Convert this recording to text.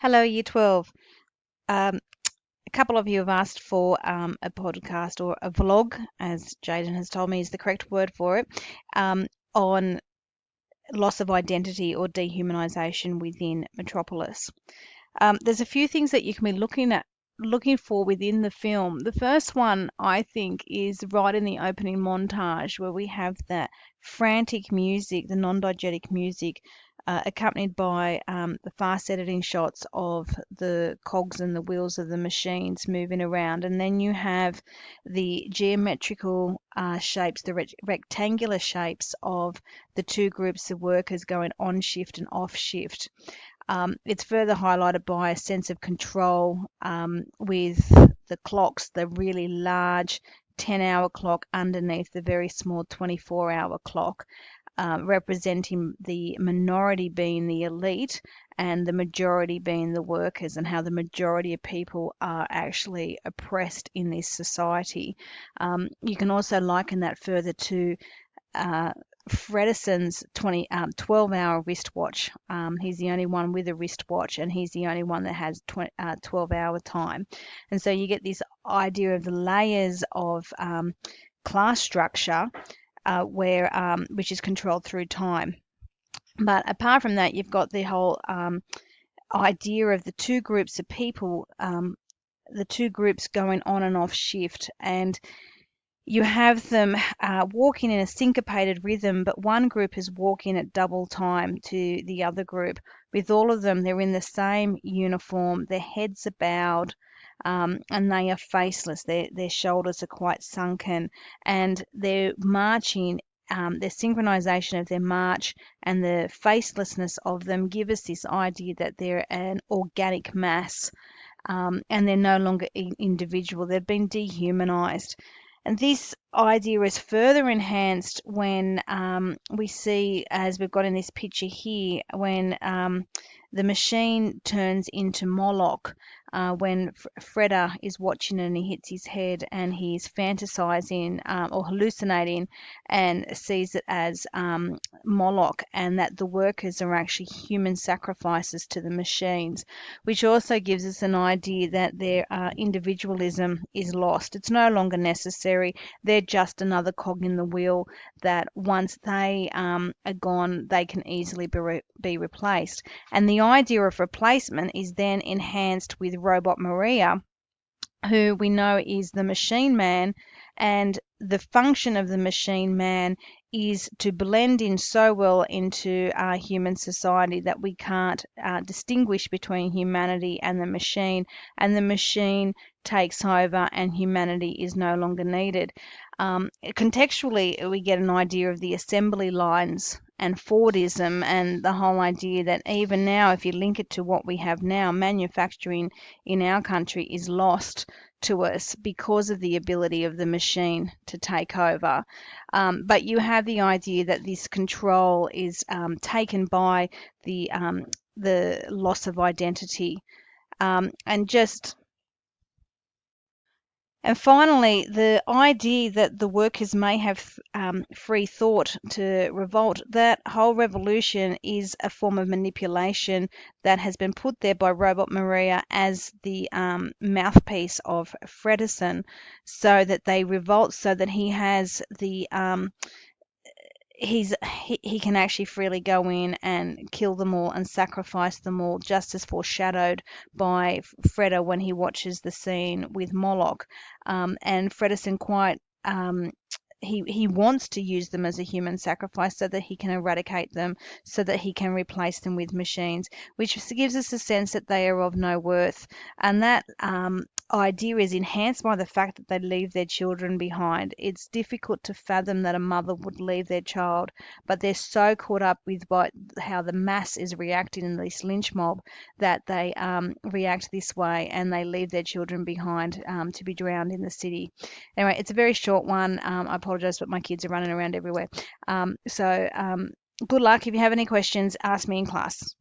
Hello, Year 12. Um, a couple of you have asked for a podcast or a vlog, as Jaden has told me is the correct word for it, um, on loss of identity or dehumanization within Metropolis. There's a few things that you can be looking for within the film. The first one, I think, is right in the opening montage where we have that frantic music, the non-diegetic music, accompanied by the fast editing shots of the cogs and the wheels of the machines moving around. And then you have the geometrical shapes, the rectangular shapes of the two groups of workers going on shift and off shift. It's further highlighted by a sense of control with the clocks, the really large 10-hour clock underneath the very small 24-hour clock, representing the minority being the elite and the majority being the workers, and how the majority of people are actually oppressed in this society. You can also liken that further to uh, Fredison's 12-hour wristwatch. He's the only one with a wristwatch, and he's the only one that has 12-hour time. And so you get this idea of the layers of class structure, which is controlled through time. But apart from that, you've got the whole idea of the two groups of people, the two groups going on and off shift, and you have them walking in a syncopated rhythm, but one group is walking at double time to the other group. With all of them, they're in the same uniform, their heads are bowed, and they are faceless. Their shoulders are quite sunken, and they're marching. Their synchronization of their march and the facelessness of them give us this idea that they're an organic mass, and they're no longer individual. They've been dehumanized. And this idea is further enhanced when we see, as we've got in this picture here, when the machine turns into Moloch, when Freda is watching and he hits his head and he's fantasizing or hallucinating and sees it as Moloch, and that the workers are actually human sacrifices to the machines, which also gives us an idea that their individualism is lost. It's no longer necessary. They're just another cog in the wheel that once they are gone, they can easily be replaced. And the idea of replacement is then enhanced with Robot Maria, who we know is the machine man, and the function of the machine man is to blend in so well into our human society that we can't distinguish between humanity and the machine takes over and humanity is no longer needed. Contextually, we get an idea of the assembly lines and Fordism, and the whole idea that even now, if you link it to what we have now, manufacturing in our country is lost to us because of the ability of the machine to take over. But you have the idea that this control is taken by the loss of identity, and just and finally, the idea that the workers may have free thought to revolt, that whole revolution is a form of manipulation that has been put there by Robot Maria as the mouthpiece of Fredison, so that they revolt, so that he has the he can actually freely go in and kill them all and sacrifice them all, just as foreshadowed by Freda when he watches the scene with Moloch. And Fredison quite he wants to use them as a human sacrifice so that he can eradicate them, so that he can replace them with machines, which gives us a sense that they are of no worth. And that idea is enhanced by the fact that they leave their children behind. It's difficult to fathom that a mother would leave their child, but they're so caught up with how the mass is reacting in this lynch mob that they react this way, and they leave their children behind to be drowned in the city. Anyway, it's a very short one. I apologize, but my kids are running around everywhere. So good luck. If you have any questions, ask me in class.